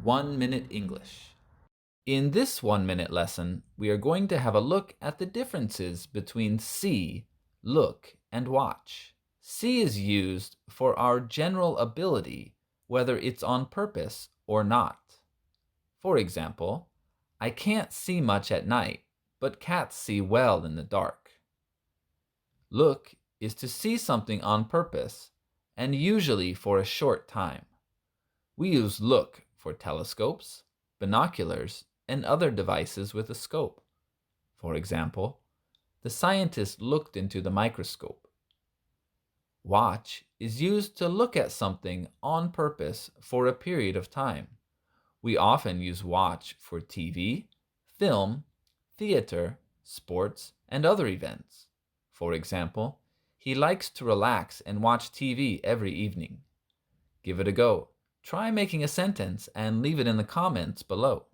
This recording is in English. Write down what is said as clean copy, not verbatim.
1 Minute English. In this 1 minute lesson, we are going to have a look at the differences between see, look, and watch. See is used for our general ability, whether it's on purpose or not. For example, I can't see much at night, but cats see well in the dark. Look is to see something on purpose, and usually for a short time. We use look for telescopes, binoculars, and other devices with a scope. For example, the scientist looked into the microscope. Watch is used to look at something on purpose for a period of time. We often use watch for TV, film, theater, sports, and other events. For example, he likes to relax and watch TV every evening. Give it a go. Try making a sentence and leave it in the comments below.